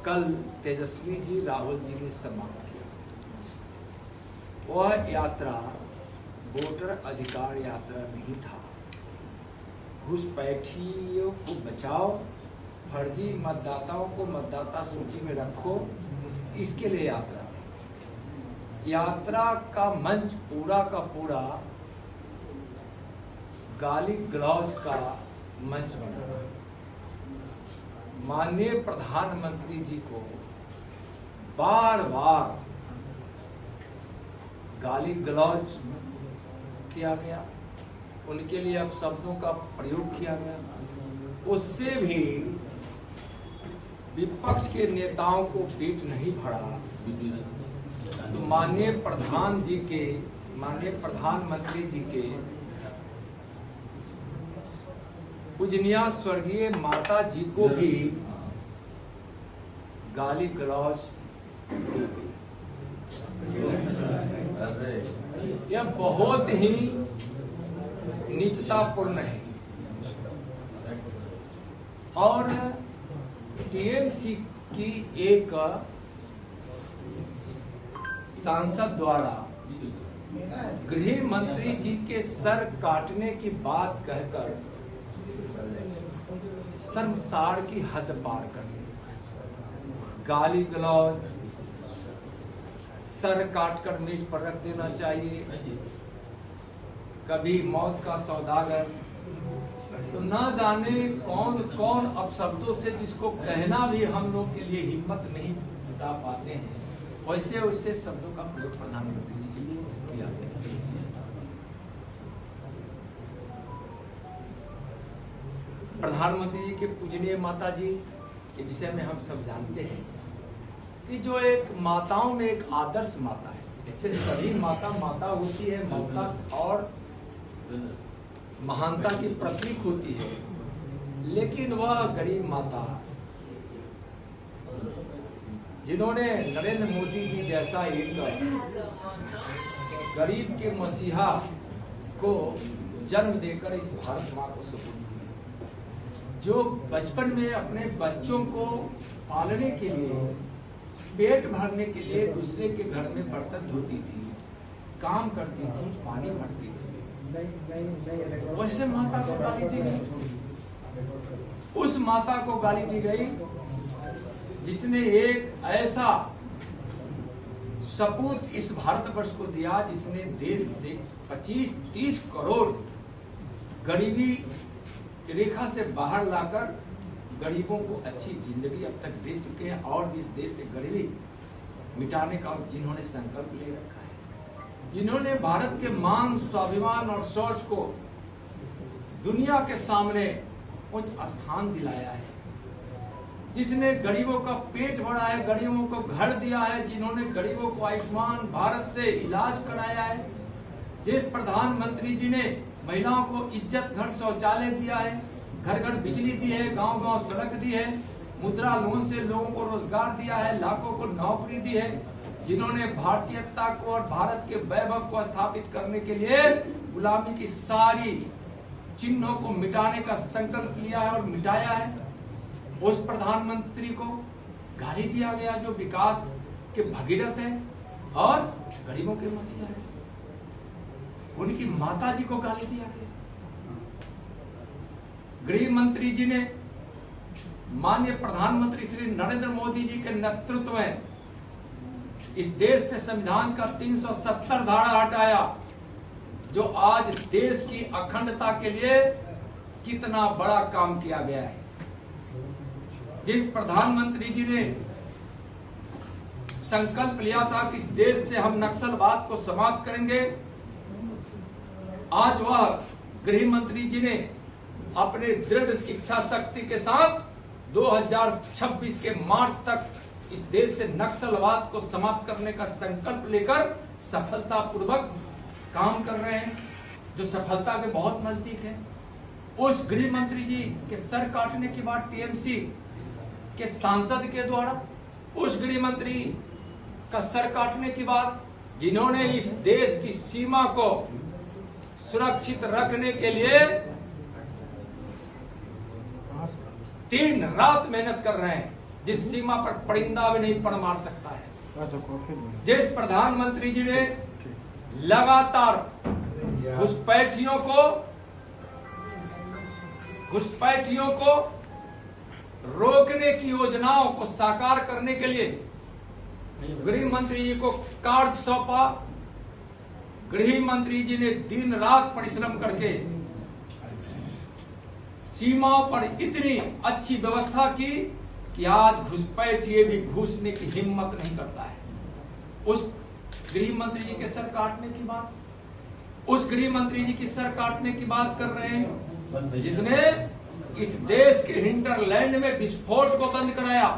कल तेजस्वी जी राहुल जी ने समाप्त किया। वह यात्रा वोटर अधिकार यात्रा नहीं था। घुसपैठियों को बचाओ, फर्जी मतदाताओं को मतदाता सूची में रखो, इसके लिए यात्रा थी। यात्रा का मंच पूरा का पूरा गाली गलौज का मंच बना। माननीय प्रधानमंत्री जी को बार बार गाली गलौज किया गया, उनके लिए अपशब्दों का प्रयोग किया गया। उससे भी विपक्ष के नेताओं को पेट नहीं भरा तो माननीय प्रधानमंत्री जी के पूजनीय स्वर्गीय माता जी को भी गाली गलौज दी गई। यह बहुत ही नीचतापूर्ण है। और टीएमसी की एक सांसद द्वारा गृह मंत्री जी के सर काटने की बात कहकर संसार की हद पार करने, गाली गलौज, सर काटकर मेज पर रख देना चाहिए, कभी मौत का सौदागर, तो न जाने कौन कौन अपशब्दों से जिसको कहना भी हम लोग के लिए हिम्मत नहीं जुटा पाते हैं, वैसे वैसे शब्दों का प्रयोग प्रधानमंत्री जी के लिए किया गया। प्रधानमंत्री जी के पूजनीय माता जी के विषय में हम सब जानते हैं कि जो एक माताओं में एक आदर्श माता है। इससे सभी माता होती है, ममता और महानता की प्रतीक होती है, लेकिन वह गरीब माता जिन्होंने नरेंद्र मोदी जी जैसा एक गरीब के मसीहा को जन्म देकर इस भारत माँ को सुपुर्द किया, जो बचपन में अपने बच्चों को पालने के लिए, पेट भरने के लिए दूसरे के घर में बर्तन धोती थी, काम करती थी, पानी भरती थी, वैसे माता को गाली दी गई। उस माता को गाली दी गई जिसने एक ऐसा सपूत इस भारतवर्ष को दिया जिसने देश से 25-30 करोड़ गरीबी रेखा से बाहर लाकर गरीबों को अच्छी जिंदगी अब तक दे चुके हैं, और भी इस देश से गरीबी मिटाने का जिन्होंने संकल्प ले रखा है, जिन्होंने भारत के मान, स्वाभिमान और सोच को दुनिया के सामने उच्च स्थान दिलाया है, जिसने गरीबों का पेट भरा है, गरीबों को घर दिया है, जिन्होंने गरीबों को आयुष्मान भारत से इलाज कराया है, जिस प्रधानमंत्री जी ने महिलाओं को इज्जत घर शौचालय दिया है, घर घर बिजली दी है, गांव गांव सड़क दी है, मुद्रा लोन से लोगों को रोजगार दिया है, लाखों को नौकरी दी है, जिन्होंने भारतीयता को और भारत के वैभव को स्थापित करने के लिए गुलामी की सारी चिन्हों को मिटाने का संकल्प लिया है और मिटाया है, उस प्रधानमंत्री को गाली दिया गया जो विकास के भगीरथ है और गरीबों के मसीहा है। उनकी माता जी को गाली दिया गया। गृह मंत्री जी ने माननीय प्रधानमंत्री श्री नरेंद्र मोदी जी के नेतृत्व में इस देश से संविधान का 370 धारा हटाया, जो आज देश की अखंडता के लिए कितना बड़ा काम किया गया है। जिस प्रधानमंत्री जी ने संकल्प लिया था कि इस देश से हम नक्सलवाद को समाप्त करेंगे, आज वह गृह मंत्री जी ने अपने दृढ़ इच्छा शक्ति के साथ 2026 के मार्च तक इस देश से नक्सलवाद को समाप्त करने का संकल्प लेकर सफलतापूर्वक काम कर रहे हैं, जो सफलता के बहुत नजदीक है। उस गृह मंत्री जी के सर काटने के बाद टीएमसी के सांसद के द्वारा उस गृह मंत्री का सर काटने के बाद, जिन्होंने इस देश की सीमा को सुरक्षित रखने के लिए दिन रात मेहनत कर रहे हैं, जिस सीमा पर परिंदा भी नहीं पड़ मार सकता है। जिस प्रधानमंत्री जी ने लगातार घुसपैठियों को रोकने की योजनाओं को साकार करने के लिए गृह मंत्री जी को कार्य सौंपा। गृह मंत्री जी ने दिन रात परिश्रम करके सीमाओं पर इतनी अच्छी व्यवस्था की कि आज घुसपैठिए भी घुसने की हिम्मत नहीं करता है। उस गृह मंत्री जी के सर काटने की बात, उस गृह मंत्री जी की सर काटने की बात कर रहे हैं जिसने इस देश के हिंटरलैंड में विस्फोट को बंद कराया,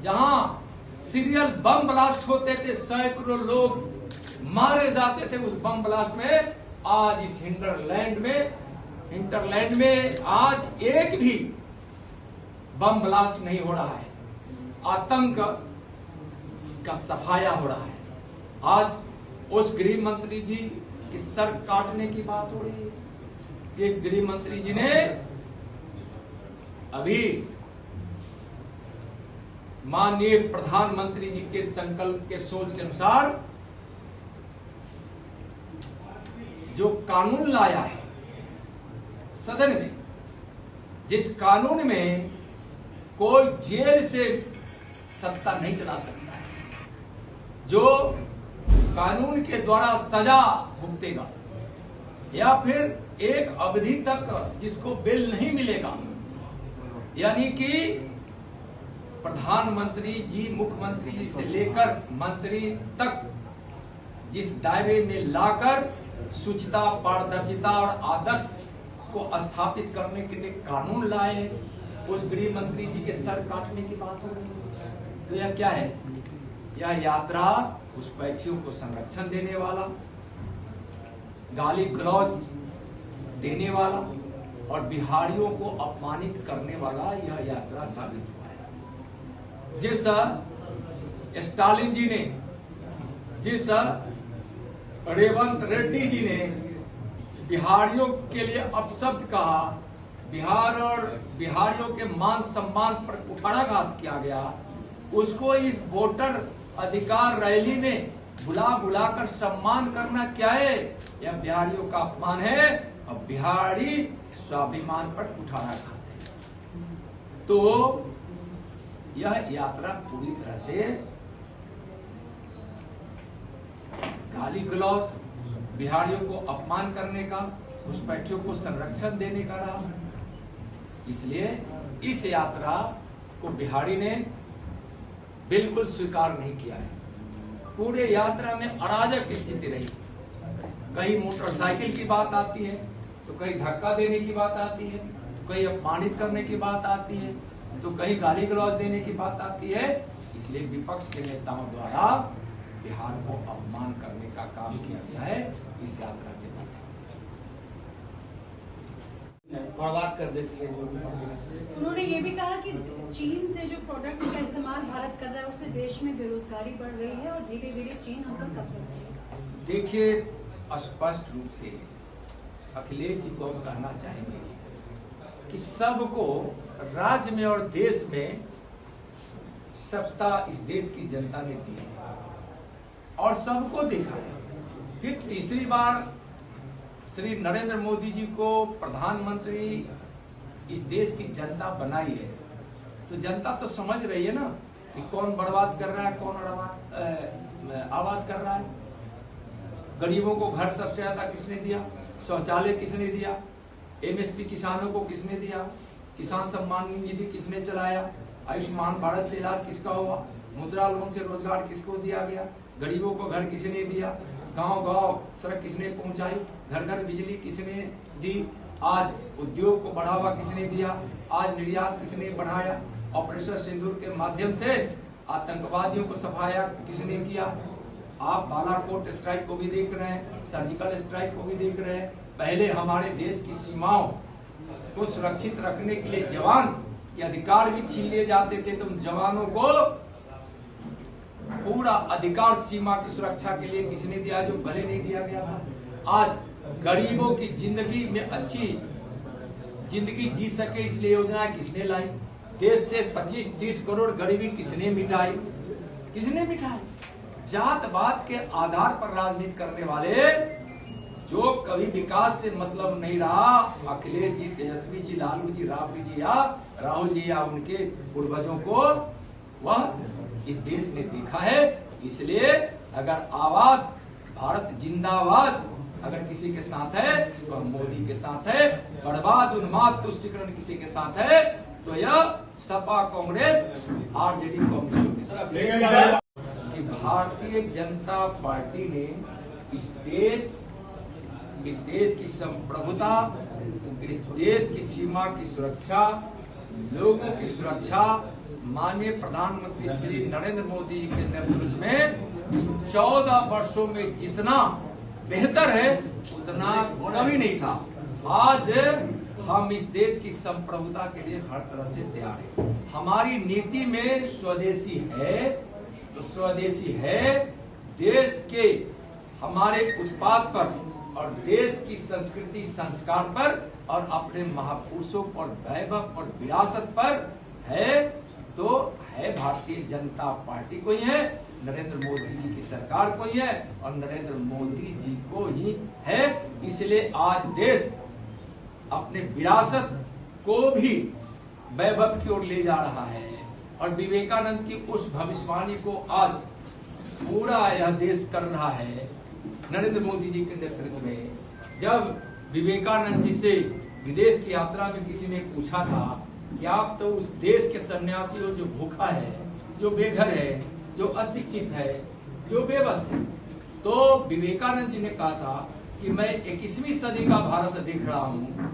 जहां सीरियल बम ब्लास्ट होते थे, सैकड़ों लोग मारे जाते थे उस बम ब्लास्ट में। आज इस हिंटरलैंड में आज एक भी बम ब्लास्ट नहीं हो रहा है। आतंक का सफाया हो रहा है। आज उस गृह मंत्री जी की सर काटने की बात हो रही है। इस गृह मंत्री जी ने अभी माननीय प्रधानमंत्री जी के संकल्प के सोच के अनुसार जो कानून लाया है सदन में, जिस कानून में कोई जेल से सत्ता नहीं चला सकता है, जो कानून के द्वारा सजा भुगतेगा या फिर एक अवधि तक जिसको बेल नहीं मिलेगा, यानी कि प्रधानमंत्री जी मुख्यमंत्री जी से लेकर मंत्री तक जिस दायरे में लाकर शुचिता, पारदर्शिता और आदर्श को स्थापित करने के लिए कानून लाए, उस गृह मंत्री जी के सर काटने की बात हो रही है। तो यह क्या है? यह यात्रा घुसपैठियों को संरक्षण देने वाला, गाली गलौज देने वाला और बिहारियों को अपमानित करने वाला यह यात्रा साबित हुआ है। जिस स्टालिन जी ने, जिस रेवंत रेड्डी जी ने बिहारियों के लिए अपशब्द कहा, बिहार और बिहारियों के मान सम्मान पर कुठाराघात किया गया, उसको इस वोटर अधिकार रैली में बुलाकर सम्मान करना क्या है? यह बिहारियों का अपमान है और बिहारी स्वाभिमान पर कुठाराघात है। तो यह यात्रा पूरी तरह से गाली गलौज, बिहारियों को अपमान करने का, घुसपैठियों को संरक्षण देने का रहा। इसलिए इस यात्रा को बिहारी ने बिल्कुल स्वीकार नहीं किया है। पूरे यात्रा में अराजक स्थिति रही। कहीं मोटरसाइकिल की बात आती है, तो कहीं धक्का देने की बात आती है, तो कहीं अपमानित करने की बात आती है, तो कहीं गाली गलौज देने की बात आती है। इसलिए विपक्ष के नेताओं द्वारा बिहार को अपमान करने का काम किया गया है इस यात्रा के माध्यम से। बर्बाद कर देती है जो भी। उन्होंने ये भी कहा कि चीन से जो प्रोडक्ट्स का इस्तेमाल भारत कर रहा है उससे देश में बेरोजगारी बढ़ रही है और धीरे धीरे चीन हम पर कब्जा करेगा। देखिए, स्पष्ट रूप से अखिलेश जी को हम कहना चाहेंगे कि सबको राज्य में और देश में सत्ता इस देश की जनता ने दी है और सबको देखा है। फिर तीसरी बार श्री नरेंद्र मोदी जी को प्रधानमंत्री इस देश की जनता बनाई है, तो जनता तो समझ रही है ना कि कौन बर्बाद कर रहा है, कौन आबाद कर रहा है। गरीबों को घर सबसे ज्यादा किसने दिया? शौचालय किसने दिया? एमएसपी किसानों को किसने दिया? किसान सम्मान निधि किसने चलाया? आयुष्मान भारत से इलाज किसका हुआ? मुद्रा लोन से रोजगार किसको दिया गया? गरीबों को घर किसने दिया? गांव-गांव सड़क किसने पहुंचाई? घर घर बिजली किसने दी? आज उद्योग को बढ़ावा किसने दिया? आज निर्यात किसने बढ़ाया? ऑपरेशन सिंदूर के माध्यम से आतंकवादियों को सफाया किसने किया? आप बालाकोट स्ट्राइक को भी देख रहे हैं, सर्जिकल स्ट्राइक को भी देख रहे हैं। पहले हमारे देश की सीमाओं को सुरक्षित रखने के लिए जवान के अधिकार भी छीन लिए जाते थे, तो उन जवानों को पूरा अधिकार सीमा की सुरक्षा के लिए किसने दिया जो पहले नहीं दिया गया था? आज गरीबों की जिंदगी में अच्छी जिंदगी जी सके इसलिए योजनाएं किसने लाई? देश से 25-30 करोड़ गरीबी किसने मिटाई? किसने मिटाई? जात पात के आधार पर राजनीति करने वाले, जो कभी विकास से मतलब नहीं रहा, अखिलेश जी, तेजस्वी जी, लालू जी, राबड़ी जी या राहुल जी या उनके पूर्वजों को वह इस देश ने देखा है। इसलिए अगर आवाज भारत जिंदाबाद अगर किसी के साथ है तो हम मोदी के साथ है, बर्बाद उन्माद तुष्टिकरण किसी के साथ है तो यह सपा कांग्रेस आरजेडी कम्युनिस्टों के साथ। कि भारतीय जनता पार्टी ने इस देश की संप्रभुता, इस देश की सीमा की सुरक्षा, लोगों की सुरक्षा माननीय प्रधानमंत्री श्री नरेंद्र मोदी के नेतृत्व में 14 वर्षों में जितना बेहतर है उतना कभी नहीं था। आज हम इस देश की संप्रभुता के लिए हर तरह से तैयार हैं। हमारी नीति में स्वदेशी है तो स्वदेशी है, देश के हमारे उत्पाद पर और देश की संस्कृति संस्कार पर और अपने महापुरुषों पर, वैभव और विरासत पर है तो है भारतीय जनता पार्टी को ही है, नरेंद्र मोदी जी की सरकार को ही है और नरेंद्र मोदी जी को ही है। इसलिए आज देश अपने विरासत को भी वैभव की ओर ले जा रहा है और विवेकानंद की उस भविष्यवाणी को आज पूरा यह देश कर रहा है नरेंद्र मोदी जी के नेतृत्व में। जब विवेकानंद जी से विदेश की यात्रा में किसी ने पूछा था कि आप तो उस देश के सन्यासी हो जो भूखा है, जो बेघर है, जो अशिक्षित है, जो बेबस है, तो विवेकानंद जी ने कहा था कि मैं 21वीं सदी का भारत देख रहा हूँ,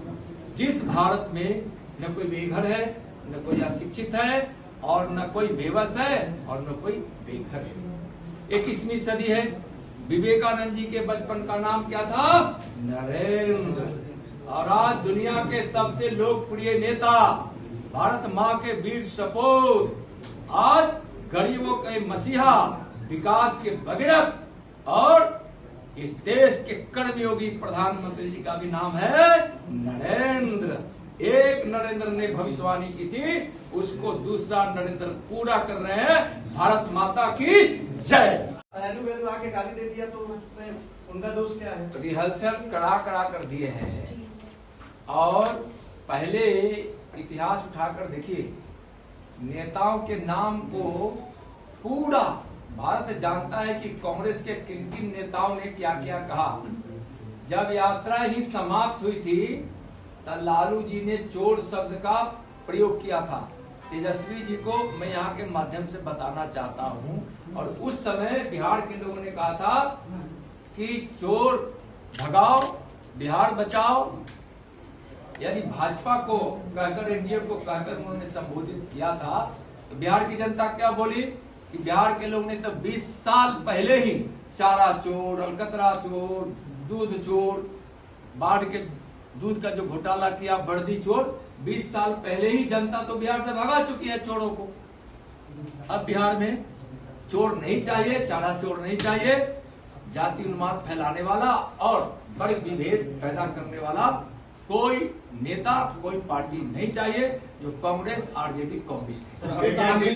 जिस भारत में न कोई बेघर है, न कोई अशिक्षित है और न कोई बेबस है और न कोई बेघर है। 21वीं सदी है। विवेकानंद जी के बचपन का नाम क्या था? नरेंद्र। और आज दुनिया के सबसे लोकप्रिय नेता, भारत माँ के वीर सपूत, आज गरीबों के मसीहा, विकास के भगीरथ और इस देश के कर्मयोगी प्रधानमंत्री जी का भी नाम है नरेंद्र। एक नरेंद्र ने भविष्यवाणी की थी, उसको दूसरा नरेंद्र पूरा कर रहे हैं। भारत माता की जय। आके गाली दे दिया तो उसमें उनका दोष क्या है? रिहर्सल कड़ा कर दिए हैं और पहले इतिहास उठाकर देखिए, नेताओं के नाम को पूरा भारत जानता है कि कांग्रेस के किन किन नेताओं ने क्या क्या कहा। जब यात्रा ही समाप्त हुई थी तब लालू जी ने चोर शब्द का प्रयोग किया था। तेजस्वी जी को मैं यहाँ के माध्यम से बताना चाहता हूँ, और उस समय बिहार के लोगों ने कहा था कि चोर भगाओ बिहार बचाओ, यानी भाजपा को कहकर, एनडीए को कहकर उन्होंने संबोधित किया था। तो बिहार की जनता क्या बोली कि बिहार के लोग ने तो 20 साल पहले ही चारा चोर, अलकतरा चोर, दूध चोर, बाढ़ के दूध का जो घोटाला किया, बर्दी चोर, 20 साल पहले ही जनता तो बिहार से भगा चुकी है चोरों को। अब बिहार में चोर नहीं चाहिए, चारा चोर नहीं चाहिए, जाति उन्माद फैलाने वाला और बड़े विभेद पैदा करने वाला कोई नेता, कोई पार्टी नहीं चाहिए जो कांग्रेस आरजेडी कम्युनिस्ट है।